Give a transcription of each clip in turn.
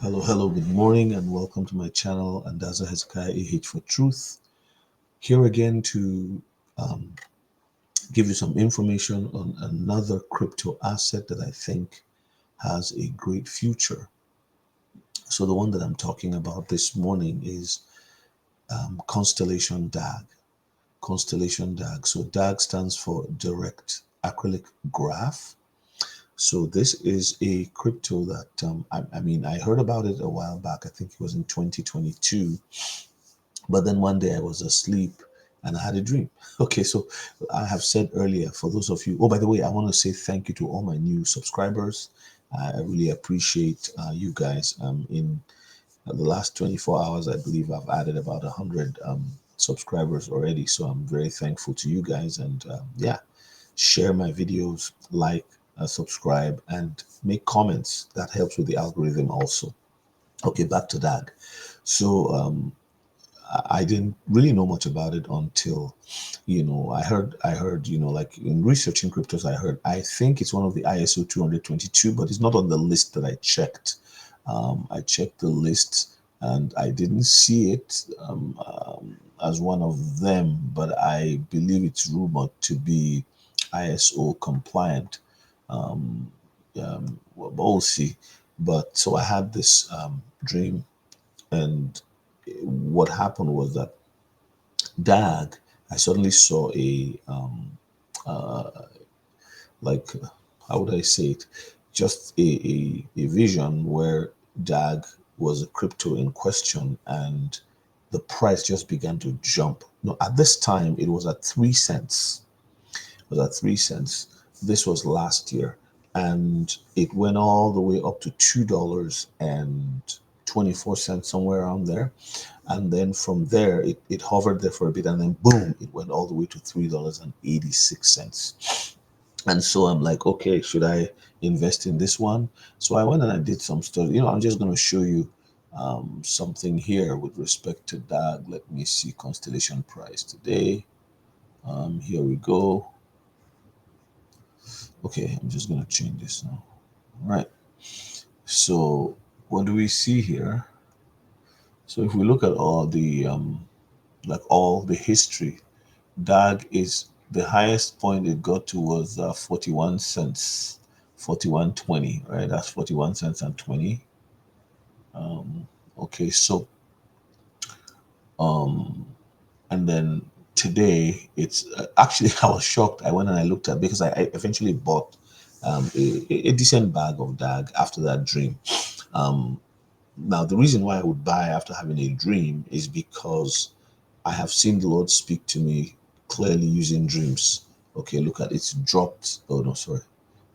Hello, good morning, and welcome to my channel, Andaza Hezekiah AH for Truth. Here again to um, give you some information on another crypto asset that I think has a great future. So, the one that I'm talking about this morning is Constellation DAG. Constellation DAG. So, DAG stands for Direct Acrylic Graph. So this is a crypto that I heard about it a while back. I think it was in 2022. But then one day I was asleep and I had a dream. Okay, so I have said earlier, for those of you, oh, by the way, I want to say thank you to all my new subscribers. I really appreciate you guys. In the last 24 hours, I believe I've added about 100 subscribers already. So I'm very thankful to you guys. And yeah, share my videos, like, subscribe, and make comments. That helps with the algorithm also. Okay, back to that. So, I didn't really know much about it until, I heard, like in researching cryptos, I think it's one of the ISO 222, but it's not on the list that I checked. I checked the list and I didn't see it as one of them, but I believe it's rumored to be ISO compliant. We'll see. But so I had this dream, and what happened was that DAG, I suddenly saw like, how would I say it? Just a vision where DAG was a crypto in question and the price just began to jump. No, at this time, it was at 3 cents. It was at 3 cents. This was last year. And it went all the way up to $2.24, somewhere around there. And then from there, it hovered there for a bit, and then boom, it went all the way to $3.86. And so I'm like, okay, should I invest in this one? So I went and I did some study. I'm just going to show you something here with respect to that. Let me see Constellation price today. Here we go. Okay, I'm just going to change this now. All right. So what do we see here? So if we look at all the all the history, DAG is the highest point it got to was 41 cents, 41.20, right? That's 41 cents and 20. Okay, so and then today it's actually I was shocked. I went and I looked at, because I eventually bought a decent bag of DAG after that dream. Now the reason why I would buy after having a dream is because I have seen the Lord speak to me clearly using dreams. Okay, look at it's dropped. Oh no, sorry.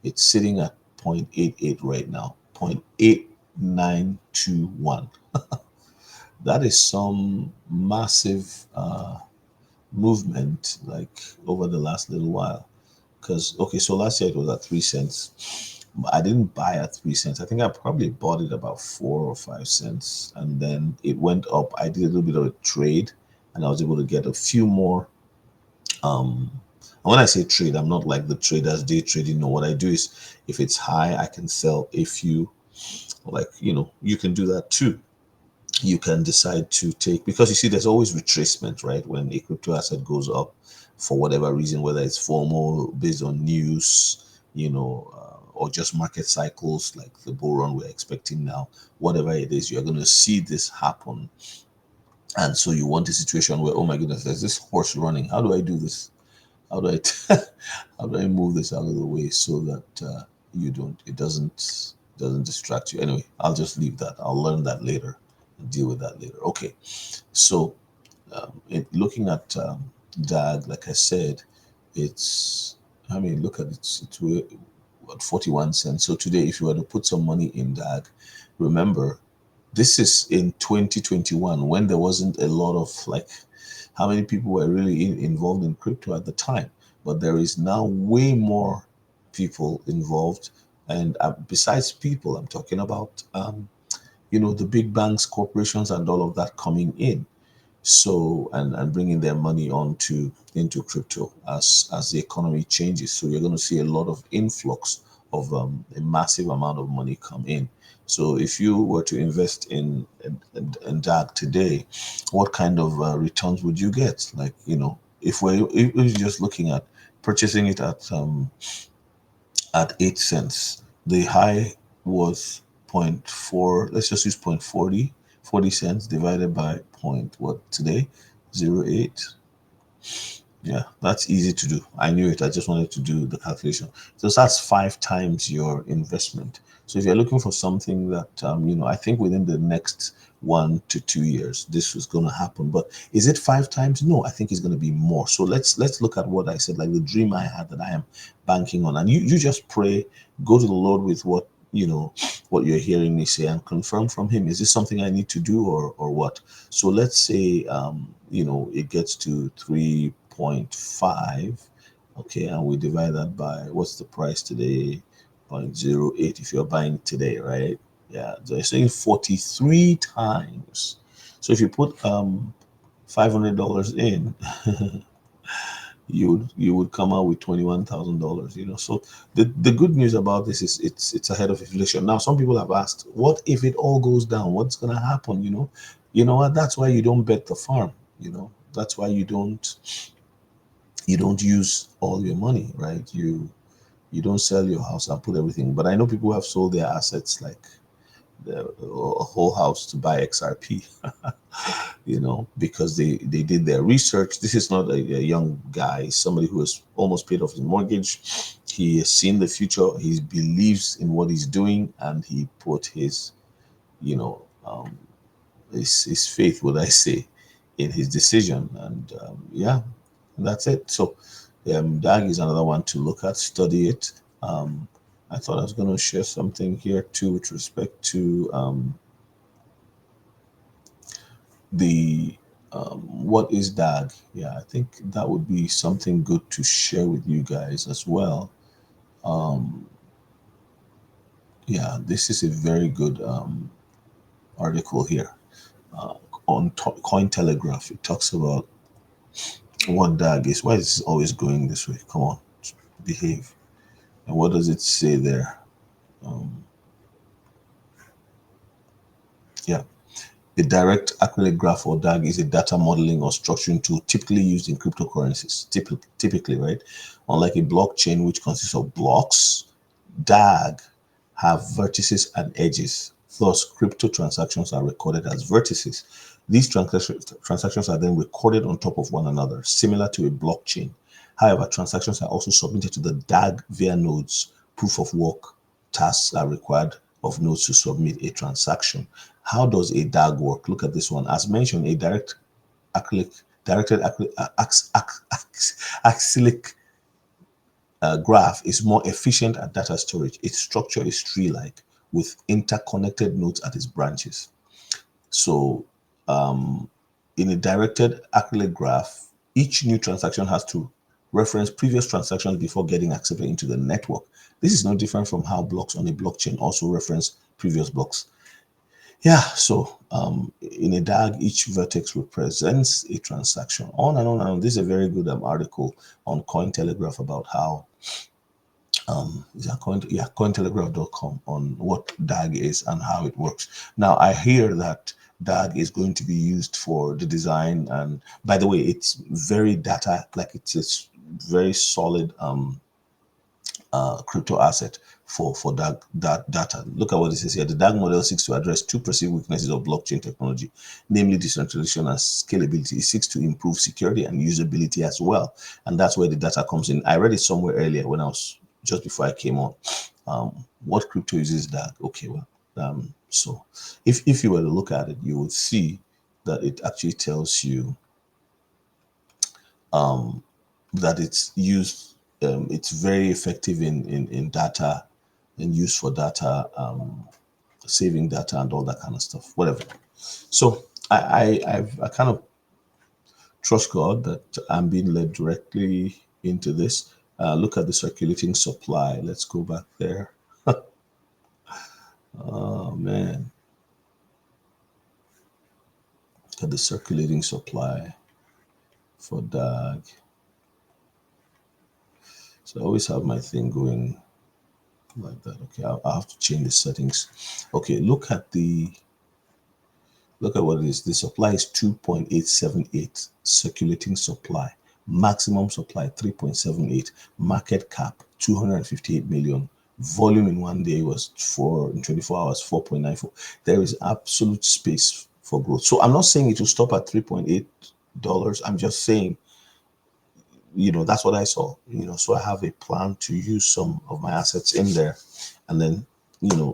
It's sitting at 0.88 right now. 0.8921. That is some massive movement, like, over the last little while. Because, okay, so last year it was at 3 cents. I didn't buy at 3 cents. I think I probably bought it about 4 or 5 cents, and then it went up. I did a little bit of a trade, and I was able to get a few more. And when I say trade, I'm not like the traders day trading. No, what I do is, if it's high, I can sell a few. Like, you can do that too. You can decide to take, because you see, there's always retracement, right? When a crypto asset goes up for whatever reason, whether it's formal, based on news, or just market cycles, like the bull run we're expecting now, whatever it is, you're going to see this happen. And so you want a situation where, oh my goodness, there's this horse running. How do I do this? How do I how do I move this out of the way so that it doesn't distract you? Anyway, I'll just leave that. I'll learn that later and deal with that later. Okay, so looking at DAG, like I said, look at it. It's what, 41 cents. So today, if you were to put some money in DAG, remember, this is in 2021, when there wasn't a lot of, like, how many people were really involved in crypto at the time. But there is now way more people involved. And besides people, I'm talking about, the big banks, corporations, and all of that coming in. So, and bringing their money into crypto as the economy changes. So you're going to see a lot of influx a massive amount of money come in. So if you were to invest in DAG today, what kind of returns would you get? Like, if we're just looking at purchasing it at 8 cents, the high was point 0.4. Let's just use point 40 cents divided by point what today, 0.8. Yeah, that's easy to do. I knew it. I just wanted to do the calculation. So that's 5 times your investment. So if you're looking for something that, I think within the next 1 to 2 years, this was going to happen. But is it 5 times? No, I think it's going to be more. So let's look at what I said, like the dream I had that I am banking on. And you just pray, go to the Lord with what you're hearing me say and confirm from him. Is this something I need to do or what? So let's say, it gets to 3.5. Okay, and we divide that by what's the price today? 0.08 if you're buying today, right? Yeah, so it's saying 43 times. So if you put $500 in, you would come out with $21,000. So the good news about this is it's ahead of inflation. Now some people have asked, what if it all goes down? What's going to happen? You know what? That's why you don't bet the farm. That's why you don't use all your money, right? You don't sell your house and put everything. But I know people who have sold their assets, like a whole house, to buy XRP. Because they did their research. This is not a young guy, somebody who has almost paid off his mortgage. He has seen the future. He believes in what he's doing, and he put you know, um, his faith, would I say, in his decision. And yeah, that's it. So DAG is another one to look at, study it. I thought I was going to share something here too with respect to the what is DAG. Yeah, I think that would be something good to share with you guys as well. Yeah, this is a very good article here on Cointelegraph. It talks about what DAG is. Why is it always going this way? Come on, behave. And what does it say there? Yeah. A direct acrylic graph, or DAG, is a data modeling or structuring tool typically used in cryptocurrencies. Typically, right? Unlike a blockchain, which consists of blocks, DAG have vertices and edges. Thus, crypto transactions are recorded as vertices. These transactions are then recorded on top of one another, similar to a blockchain. However, transactions are also submitted to the DAG via nodes. Proof of work tasks are required of nodes to submit a transaction. How does a DAG work? Look at this one. As mentioned, a directed acyclic graph is more efficient at data storage. Its structure is tree-like with interconnected nodes at its branches. So in a directed acrylic graph, each new transaction has to reference previous transactions before getting accepted into the network. This is no different from how blocks on a blockchain also reference previous blocks. Yeah, so in a DAG, each vertex represents a transaction. On and on and on. This is a very good article on Cointelegraph about how Cointelegraph.com, on what DAG is and how it works. Now, I hear that DAG is going to be used for the design, and by the way, it's very data, like it's a very solid crypto asset for that data. Look at what it says here. The DAG model seeks to address two perceived weaknesses of blockchain technology, namely decentralization and scalability. It seeks to improve security and usability as well, and that's where the data comes in. I read it somewhere earlier when I was just before I came on. What crypto uses DAG? Okay, well, so if you were to look at it, you would see that it actually tells you that it's used. It's very effective in data and used for data, saving data and all that kind of stuff. Whatever. So I kind of trust God that I'm being led directly into this. Look at the circulating supply. Let's go back there. Oh man, look at the circulating supply for DAG. So I always have my thing going like that. Okay, I'll have to change the settings. Okay, look at what it is. The supply is 2.878 circulating supply. Maximum supply 3.78. Market cap 258 million. Volume in one day was in 24 hours 4.94. There is absolute space for growth. So I'm not saying it will stop at $3.8. I'm just saying, that's what I saw. So I have a plan to use some of my assets in there, and then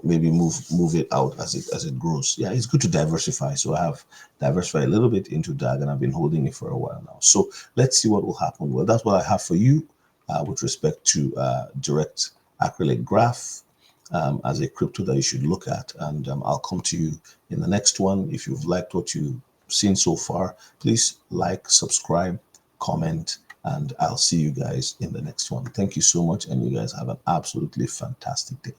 maybe move it out as it grows. Yeah, it's good to diversify. So I have diversified a little bit into DAG, and I've been holding it for a while now. So let's see what will happen. Well, that's what I have for you with respect to direct acrylic graph as a crypto that you should look at. And I'll come to you in the next one. If you've liked what you've seen so far, please like, subscribe, comment, and I'll see you guys in the next one. Thank you so much, and you guys have an absolutely fantastic day.